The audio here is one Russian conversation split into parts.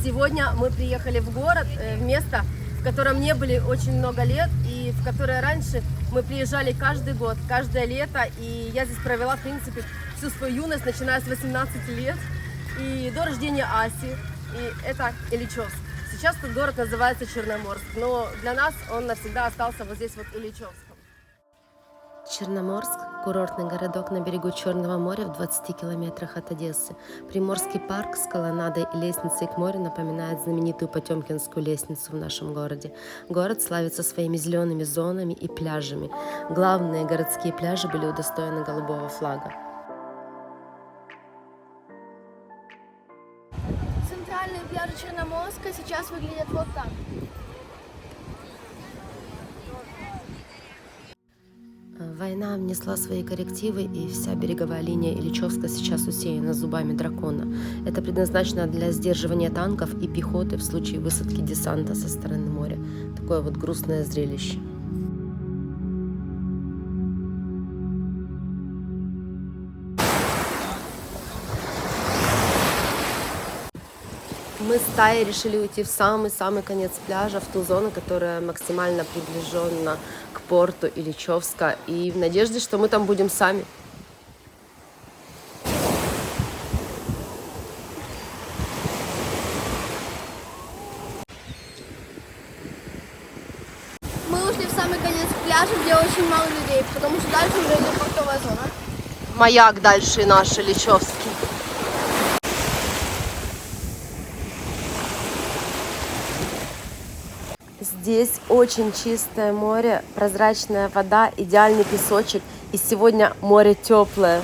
Сегодня мы приехали в город, в место, в котором не были очень много лет, и в которое раньше мы приезжали каждый год, каждое лето, и я здесь провела, в принципе, всю свою юность, начиная с 18 лет, и до рождения Аси, и это Ильичевск. Сейчас этот город называется Черноморск, но для нас он навсегда остался вот здесь вот Ильичевском. Черноморск – курортный городок на берегу Черного моря в 20 километрах от Одессы. Приморский парк с колоннадой и лестницей к морю напоминает знаменитую Потемкинскую лестницу в нашем городе. Город славится своими зелеными зонами и пляжами. Главные городские пляжи были удостоены голубого флага. Центральные пляжи Черноморска сейчас выглядят вот так. Война внесла свои коррективы, и вся береговая линия Ильичевска сейчас усеяна зубами дракона. Это предназначено для сдерживания танков и пехоты в случае высадки десанта со стороны моря. Такое вот грустное зрелище. Мы с Таей решили уйти в самый-самый конец пляжа, в ту зону, которая максимально приближена к порту Ильичевска, и в надежде, что мы там будем сами. Мы ушли в самый конец пляжа, где очень мало людей, потому что дальше уже идет портовая зона. Маяк дальше наш Ильичевский. Здесь очень чистое море, прозрачная вода, идеальный песочек. И сегодня море теплое.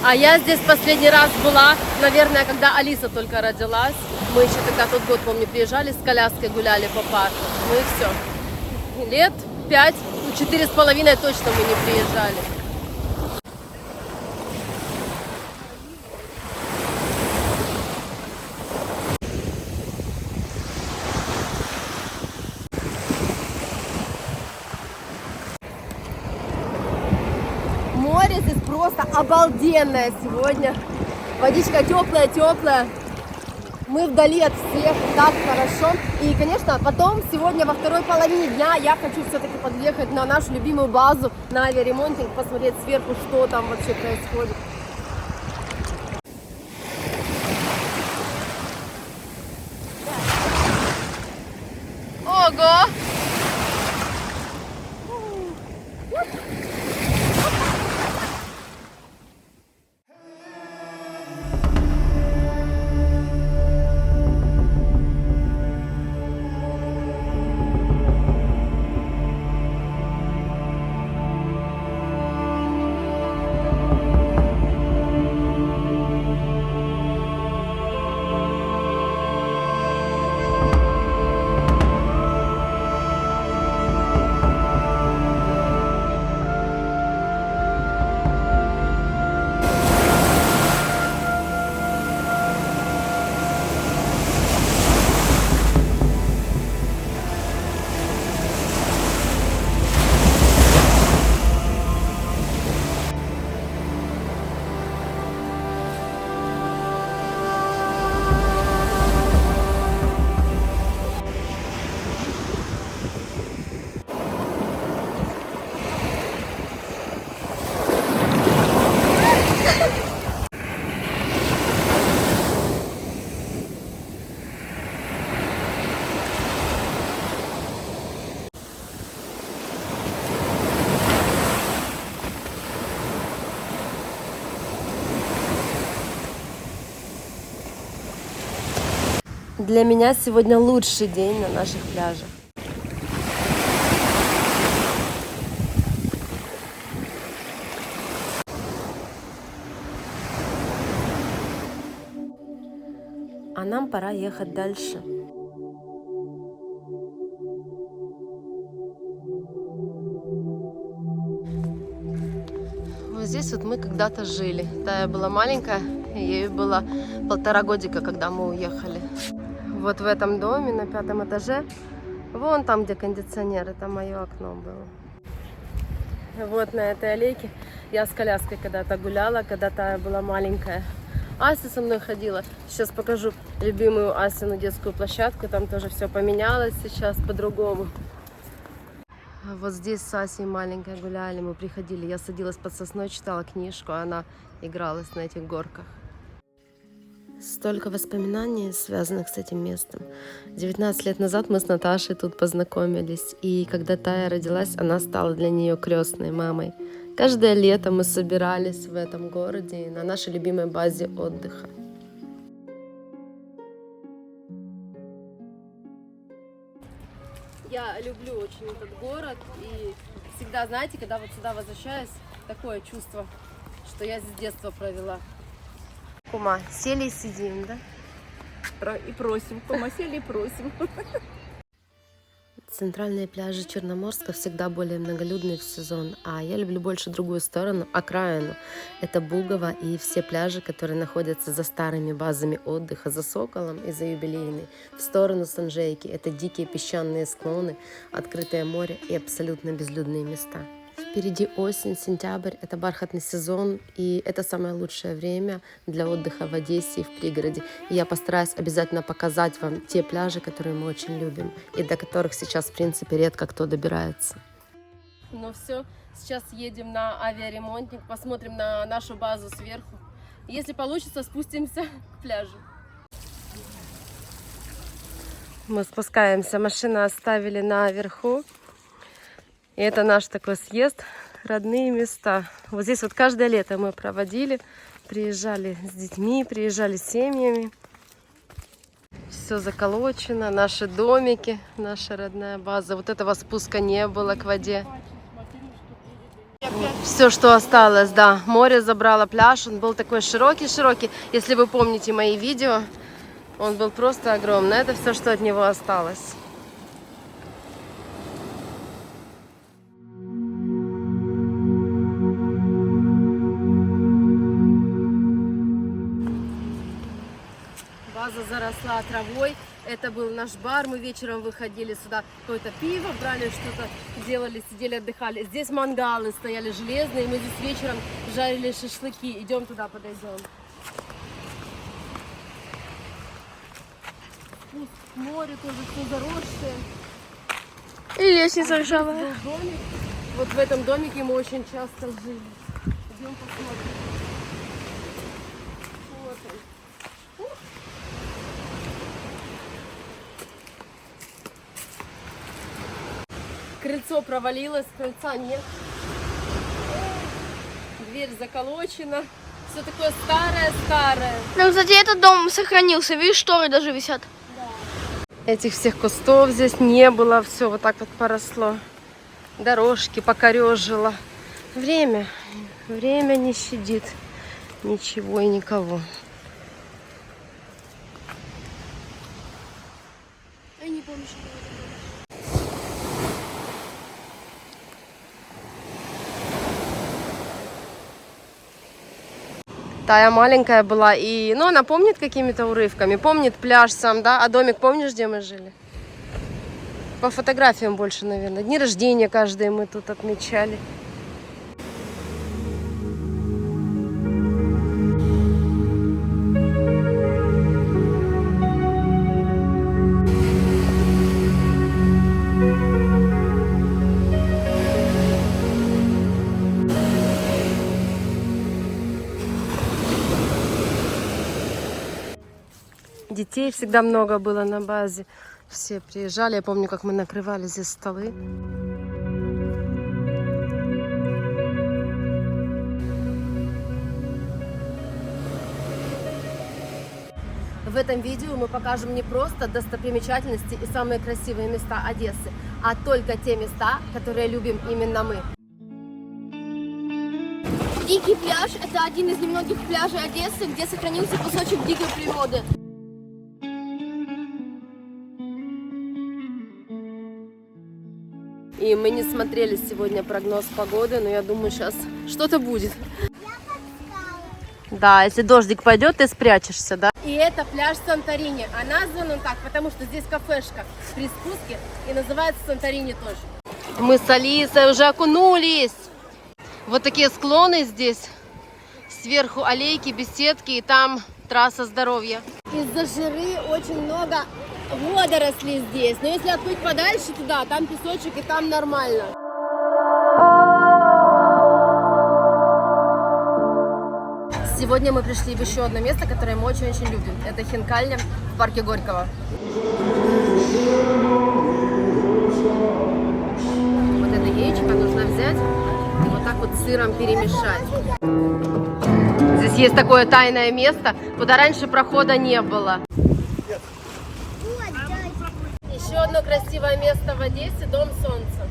А я здесь последний раз была, наверное, когда Алиса только родилась. Мы еще тогда тот год, помню, приезжали с коляской, гуляли по парку. Ну и все. Лет 5, 4,5 точно мы не приезжали. Море здесь просто обалденное сегодня. Водичка теплая-теплая. Мы вдали от всех, так хорошо. И, конечно, потом, сегодня во второй половине дня я хочу все-таки подъехать на нашу любимую базу, на авиаремонтинг, посмотреть сверху, что там вообще происходит. Ого! Для меня сегодня лучший день на наших пляжах. А нам пора ехать дальше. Вот здесь вот мы когда-то жили. Тая была маленькая, ей было 1,5 годика, когда мы уехали. Вот в этом доме на 5-м этаже, вон там, где кондиционер, это мое окно было. Вот на этой аллейке я с коляской когда-то гуляла, когда-то я была маленькая. Ася со мной ходила. Сейчас покажу любимую Асину детскую площадку. Там тоже все поменялось сейчас по-другому. Вот здесь с Асей маленькой гуляли, мы приходили. Я садилась под сосной, читала книжку, а она игралась на этих горках. Столько воспоминаний, связанных с этим местом. 19 лет назад мы с Наташей тут познакомились, и когда Тая родилась, она стала для нее крестной мамой. Каждое лето мы собирались в этом городе на нашей любимой базе отдыха. Я люблю очень этот город, и всегда, знаете, когда вот сюда возвращаюсь, такое чувство, что я здесь детство провела. Кума, сели и сидим, да? И просим, Кума, сели и просим. Центральные пляжи Черноморска всегда более многолюдные в сезон, а я люблю больше другую сторону, окраину. Это Бугово и все пляжи, которые находятся за старыми базами отдыха, за Соколом и за Юбилейной. В сторону Санжейки это дикие песчаные склоны, открытое море и абсолютно безлюдные места. Впереди осень, сентябрь, это бархатный сезон, и это самое лучшее время для отдыха в Одессе и в пригороде. И я постараюсь обязательно показать вам те пляжи, которые мы очень любим, и до которых сейчас, в принципе, редко кто добирается. Ну все, сейчас едем на авиаремонтник, посмотрим на нашу базу сверху. Если получится, спустимся к пляжу. Мы спускаемся, машину оставили наверху. И это наш такой съезд, родные места. Вот здесь вот каждое лето мы проводили, приезжали с детьми, приезжали с семьями. Все заколочено, наши домики, наша родная база. Вот этого спуска не было к воде. Все, что осталось, да. Море забрало пляж, он был такой широкий-широкий. Если вы помните мои видео, он был просто огромный. Это все, что от него осталось. База заросла травой. Это был наш бар. Мы вечером выходили сюда, какое-то пиво брали, что-то делали, сидели, отдыхали. Здесь мангалы стояли железные. Мы здесь вечером жарили шашлыки. Идем туда, подойдем. Спуск к морю тоже все заросшее. И лестница ржавая. Домик. Вот в этом домике мы очень часто жили. Идем посмотрим. Вот он. Крыльцо провалилось, крыльца нет. Дверь заколочена. Все такое старое-старое. Ну, кстати, этот дом сохранился. Видишь, шторы даже висят. Этих всех кустов здесь не было. Все вот так вот поросло. Дорожки покорежило. Время не щадит ничего и никого. Я не помню, что это. Тая маленькая была, и, ну, она помнит какими-то урывками, помнит пляж сам, да? А домик помнишь, где мы жили? По фотографиям больше, наверное. Дни рождения каждые мы тут отмечали. Детей всегда много было на базе. Все приезжали. Я помню, как мы накрывали здесь столы. В этом видео мы покажем не просто достопримечательности и самые красивые места Одессы, а только те места, которые любим именно мы. Дикий пляж – это один из немногих пляжей Одессы, где сохранился кусочек дикой природы. И мы не смотрели сегодня прогноз погоды, но я думаю, сейчас что-то будет. Да, если дождик пойдет, ты спрячешься, да? И это пляж Санторини. А назван он так, потому что здесь кафешка при спуске и называется Санторини тоже. Мы с Алисой уже окунулись. Вот такие склоны здесь. Сверху аллейки, беседки, и там трасса здоровья. Из-за жиры очень много водорослей здесь. Но если отплыть подальше туда, там песочек и там нормально. Сегодня мы пришли в еще одно место, которое мы очень-очень любим. Это Хинкальня в парке Горького. Вот это яичко нужно взять и вот так вот с сыром перемешать. Здесь есть такое тайное место, куда раньше прохода не было. Еще одно красивое место в Одессе – Дом Солнца.